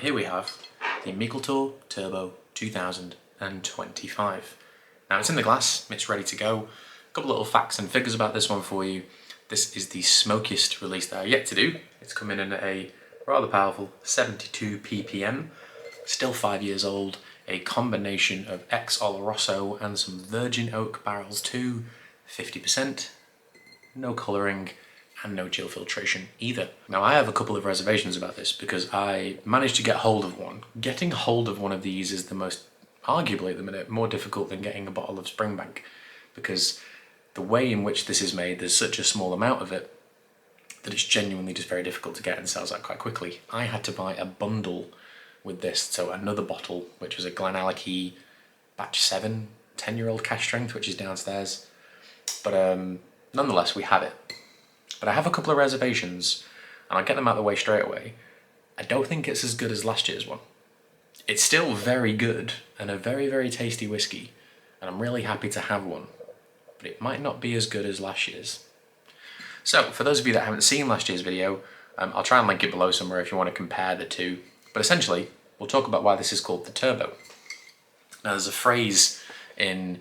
here we have the Meikle Turbo 2025. Now it's in the glass, it's ready to go. A couple little facts and figures about this one for you. This is the smokiest release that I yet to do. It's coming in at a rather powerful 72 ppm, still 5 years old, a combination of ex-Oloroso and some virgin oak barrels too, 50%, no colouring, and no chill filtration either. Now I have a couple of reservations about this because I managed to get hold of one. Getting hold of one of these is the most, arguably at the minute, more difficult than getting a bottle of Springbank, because the way in which this is made, there's such a small amount of it that it's genuinely just very difficult to get and sells out quite quickly. I had to buy a bundle with this, so another bottle, which was a Glenallachie batch 7, 10-year-old cash strength, which is downstairs. But nonetheless, we have it. But I have a couple of reservations, and I'll get them out of the way straight away. I don't think it's as good as last year's one. It's still very good, and a very, very tasty whiskey, and I'm really happy to have one. But it might not be as good as last year's. So, for those of you that haven't seen last year's video, I'll try and link it below somewhere if you want to compare the two. But essentially, we'll talk about why this is called the Turbo. Now, there's a phrase in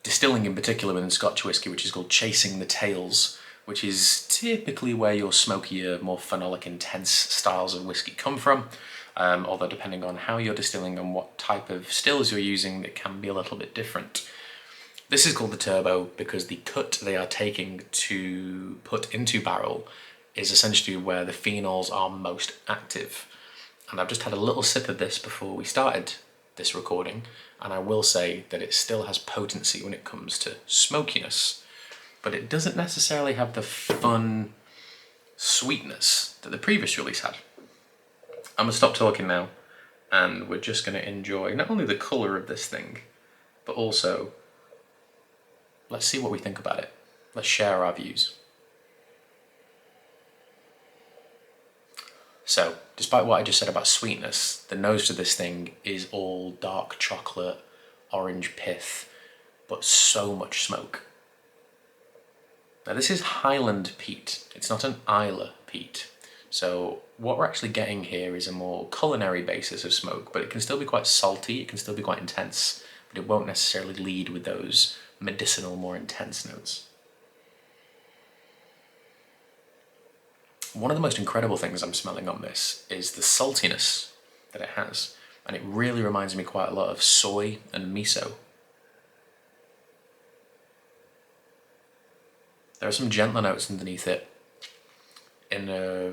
distilling in particular within Scotch whisky which is called chasing the tails, which is typically where your smokier, more phenolic, intense styles of whiskey come from. Although depending on how you're distilling and what type of stills you're using, it can be a little bit different. This is called the Turbo because the cut they are taking to put into barrel is essentially where the phenols are most active. And I've just had a little sip of this before we started this recording, and I will say that it still has potency when it comes to smokiness, but it doesn't necessarily have the fun sweetness that the previous release had. I'm gonna stop talking now, and we're just gonna enjoy not only the colour of this thing, but also let's see what we think about it. Let's share our views. So, despite what I just said about sweetness, the nose to this thing is all dark chocolate, orange pith, but so much smoke. Now this is Highland peat, it's not an Islay peat. So what we're actually getting here is a more culinary basis of smoke, but it can still be quite salty, it can still be quite intense, but it won't necessarily lead with those medicinal, more intense notes. One of the most incredible things I'm smelling on this is the saltiness that it has, and it really reminds me quite a lot of soy and miso. There are some gentler notes underneath it in a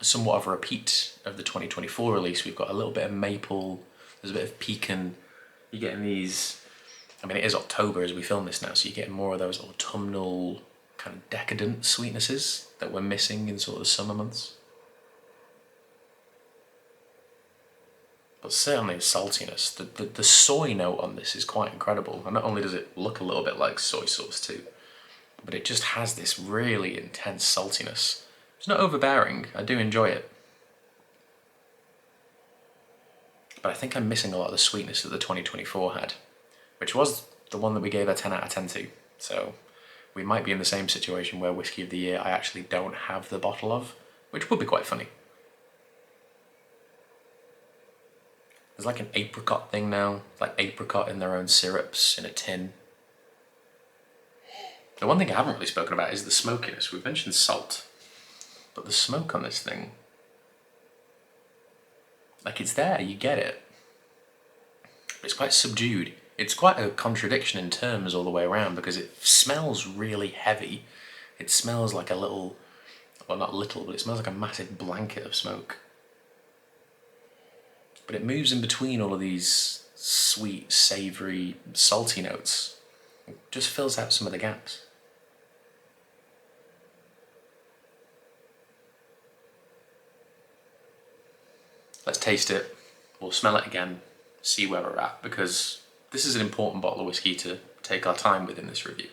somewhat of a repeat of the 2024 release. We've got a little bit of maple, there's a bit of pecan. You're getting these, I mean it is October as we film this now, so you're getting more of those autumnal kind of decadent sweetnesses that we're missing in sort of the summer months. But certainly saltiness, the soy note on this is quite incredible, and not only does it look a little bit like soy sauce too, but it just has this really intense saltiness. It's not overbearing, I do enjoy it. But I think I'm missing a lot of the sweetness that the 2024 had, which was the one that we gave a 10 out of 10 to. So we might be in the same situation where Whiskey of the Year I actually don't have the bottle of, which would be quite funny. There's like an apricot thing now, like apricot in their own syrups in a tin. The one thing I haven't really spoken about is the smokiness. We've mentioned salt, but the smoke on this thing, like it's there, you get it. But it's quite subdued. It's quite a contradiction in terms all the way around because it smells really heavy. It smells like a little, well not little, but it smells like a massive blanket of smoke. But it moves in between all of these sweet, savoury, salty notes. It just fills out some of the gaps. Let's taste it, we'll smell it again, see where we're at, because this is an important bottle of whiskey to take our time with in this review.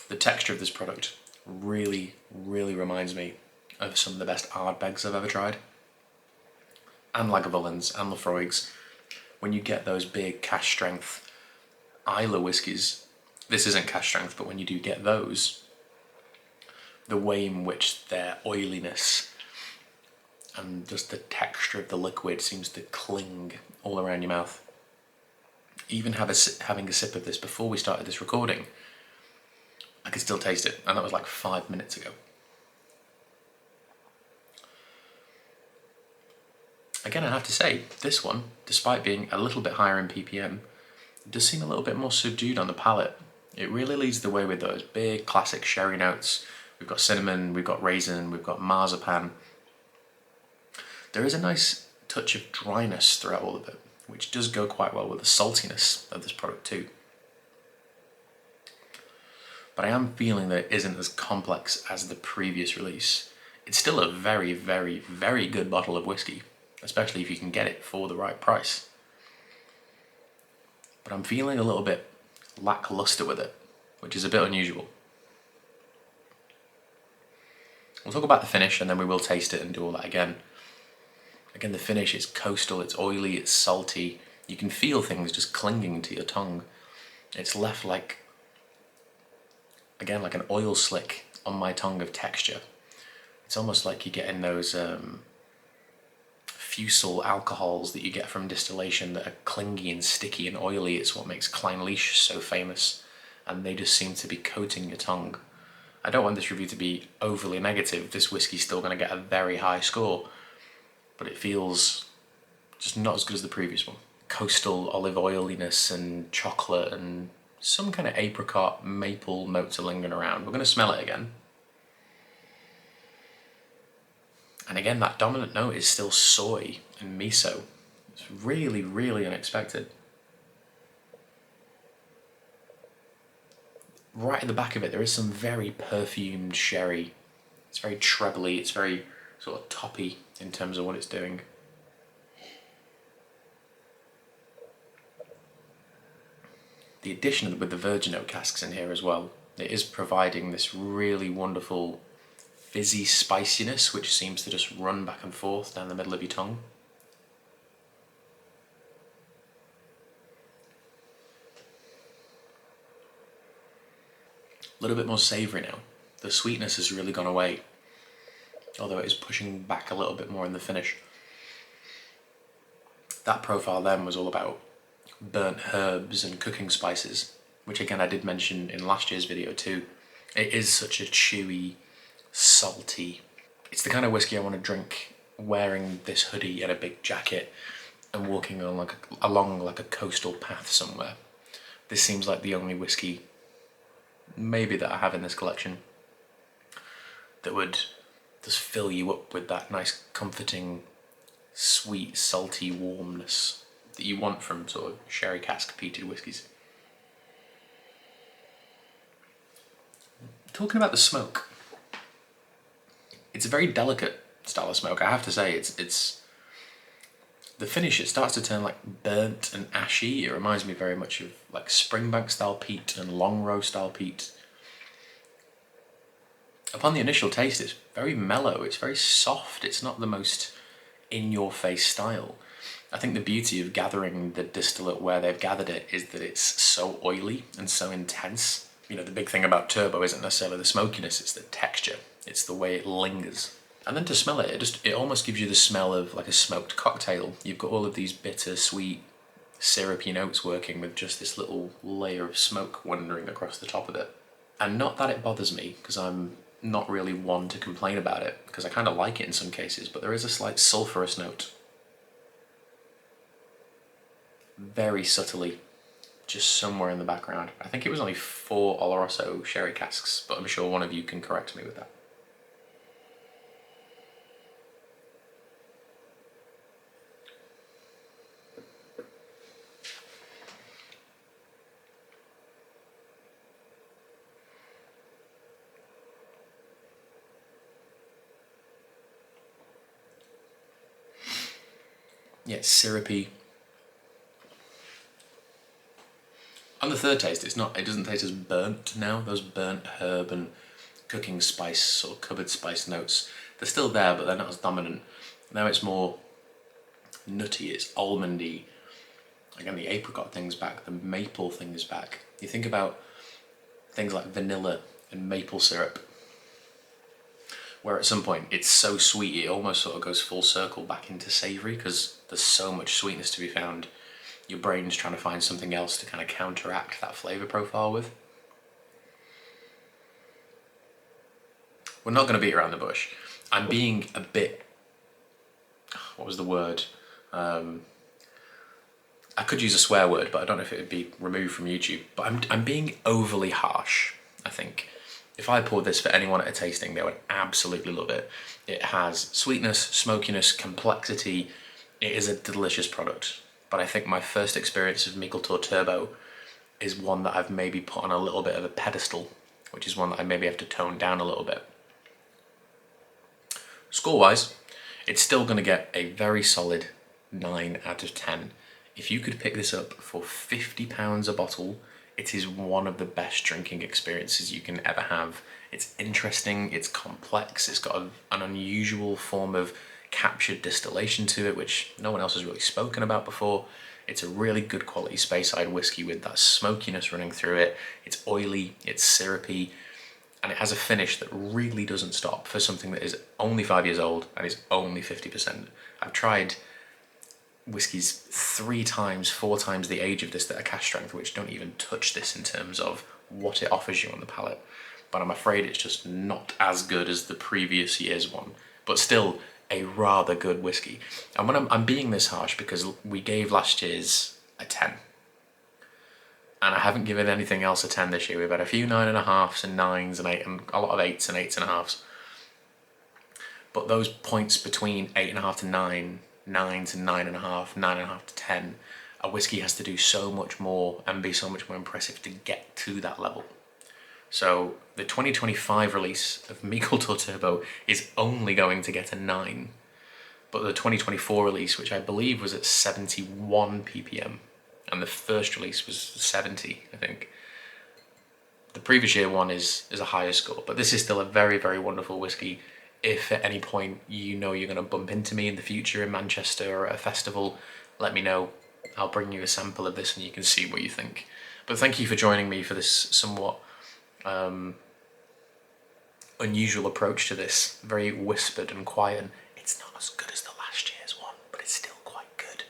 The texture of this product really, really reminds me of some of the best Ardbegs I've ever tried. And Lagavulins and Laphroaigs. When you get those big cash strength Islay whiskies, this isn't cash strength, but when you do get those, the way in which their oiliness and just the texture of the liquid seems to cling all around your mouth. Even having a sip of this before we started this recording, I could still taste it, and that was like 5 minutes ago. Again, I have to say, this one, despite being a little bit higher in ppm, does seem a little bit more subdued on the palate. It really leads the way with those big classic sherry notes. We've got cinnamon, we've got raisin, we've got marzipan. There is a nice touch of dryness throughout all of it, which does go quite well with the saltiness of this product too. But I am feeling that it isn't as complex as the previous release. It's still a very, very, very good bottle of whiskey, especially if you can get it for the right price. But I'm feeling a little bit lackluster with it, which is a bit unusual. We'll talk about the finish and then we will taste it and do all that again. Again, the finish is coastal, it's oily, it's salty. You can feel things just clinging to your tongue. It's left like, again, like an oil slick on my tongue of texture. It's almost like you're getting those fusel alcohols that you get from distillation that are clingy and sticky and oily. It's what makes Kleinlich so famous, and they just seem to be coating your tongue. I don't want this review to be overly negative. This whiskey's still going to get a very high score, but it feels just not as good as the previous one. Coastal olive oiliness and chocolate and some kind of apricot maple notes are lingering around. We're going to smell it again. And again, that dominant note is still soy and miso. It's really, really unexpected. Right at the back of it, there is some very perfumed sherry. It's very trebly, it's very sort of toppy in terms of what it's doing. The addition with the virgin oak casks in here as well, it is providing this really wonderful fizzy spiciness which seems to just run back and forth down the middle of your tongue. A little bit more savoury now. The sweetness has really gone away, although it is pushing back a little bit more in the finish. That profile then was all about burnt herbs and cooking spices, which again I did mention in last year's video too. It is such a chewy, salty. It's the kind of whiskey I want to drink wearing this hoodie and a big jacket and walking along like a coastal path somewhere. This seems like the only whiskey maybe that I have in this collection that would just fill you up with that nice comforting sweet salty warmness that you want from sort of sherry cask peated whiskies. Talking about the smoke, it's a very delicate style of smoke, I have to say. It's the finish, it starts to turn like burnt and ashy. It reminds me very much of like Springbank style peat and long row style peat. Upon the initial taste, it's very mellow, it's very soft, it's not the most in-your-face style. I think the beauty of gathering the distillate where they've gathered it is that it's so oily and so intense. You know, the big thing about Turbo isn't necessarily the smokiness, it's the texture, it's the way it lingers. And then to smell it, it almost gives you the smell of like a smoked cocktail. You've got all of these bitter, sweet, syrupy notes working with just this little layer of smoke wandering across the top of it. And not that it bothers me, because I'm not really one to complain about it, because I kind of like it in some cases, but there is a slight sulphurous note. Very subtly, just somewhere in the background. I think it was only 4 Oloroso sherry casks, but I'm sure one of you can correct me with that. Yeah, it's syrupy. On the third taste, it doesn't taste as burnt now. Those burnt herb and cooking spice, sort of cupboard spice notes, they're still there, but they're not as dominant. Now it's more nutty, it's almondy. Again, the apricot thing's back, the maple thing is back. You think about things like vanilla and maple syrup. where at some point it's so sweet it almost sort of goes full circle back into savoury because there's so much sweetness to be found. Your brain's trying to find something else to kind of counteract that flavour profile with. We're not going to beat around the bush. I'm being a bit... What was the word? I could use a swear word, but I don't know if it would be removed from YouTube. But I'm being overly harsh, I think. If I poured this for anyone at a tasting, they would absolutely love it. It has sweetness, smokiness, complexity. It is a delicious product. But I think my first experience of Meikle Toir Turbo is one that I've maybe put on a little bit of a pedestal, which is one that I maybe have to tone down a little bit. Score-wise, it's still going to get a very solid 9 out of 10. If you could pick this up for £50 a bottle, it is one of the best drinking experiences you can ever have. It's interesting, it's complex, it's got an unusual form of captured distillation to it, which no one else has really spoken about before. It's a really good quality Speyside whiskey with that smokiness running through it. It's oily, it's syrupy, and it has a finish that really doesn't stop for something that is only 5 years old and is only 50%. I've tried whiskies 3 times, 4 times the age of this that are cask strength, which don't even touch this in terms of what it offers you on the palate. But I'm afraid it's just not as good as the previous year's one, but still a rather good whiskey. And when I'm being this harsh because we gave last year's a 10. And I haven't given anything else a 10 this year. We've had a few 9.5s and 9s and 8, and a lot of 8s and 8.5s. But those points between 8.5 to 9, 9 to 9.5, 9.5 to 10, a whiskey has to do so much more and be so much more impressive to get to that level. So the 2025 release of Meikle Toir Turbo is only going to get a 9. But the 2024 release, which I believe was at 71 ppm, and the first release was 70, I think. The previous year one is a higher score, but this is still a very, very wonderful whiskey. If at any point you know you're going to bump into me in the future in Manchester or at a festival, let me know. I'll bring you a sample of this and you can see what you think. But thank you for joining me for this somewhat unusual approach to this. Very whispered and quiet, and it's not as good as the last year's one, but it's still quite good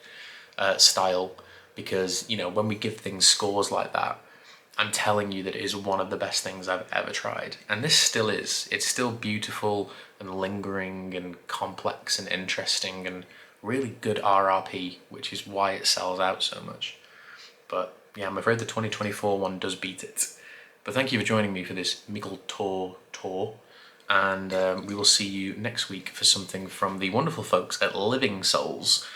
style. Because, you know, when we give things scores like that, I'm telling you that it is one of the best things I've ever tried. And this still is. It's still beautiful and lingering and complex and interesting and really good RRP, which is why it sells out so much. But yeah, I'm afraid the 2024 one does beat it. But thank you for joining me for this Meikle Toir tour. And we will see you next week for something from the wonderful folks at Living Souls.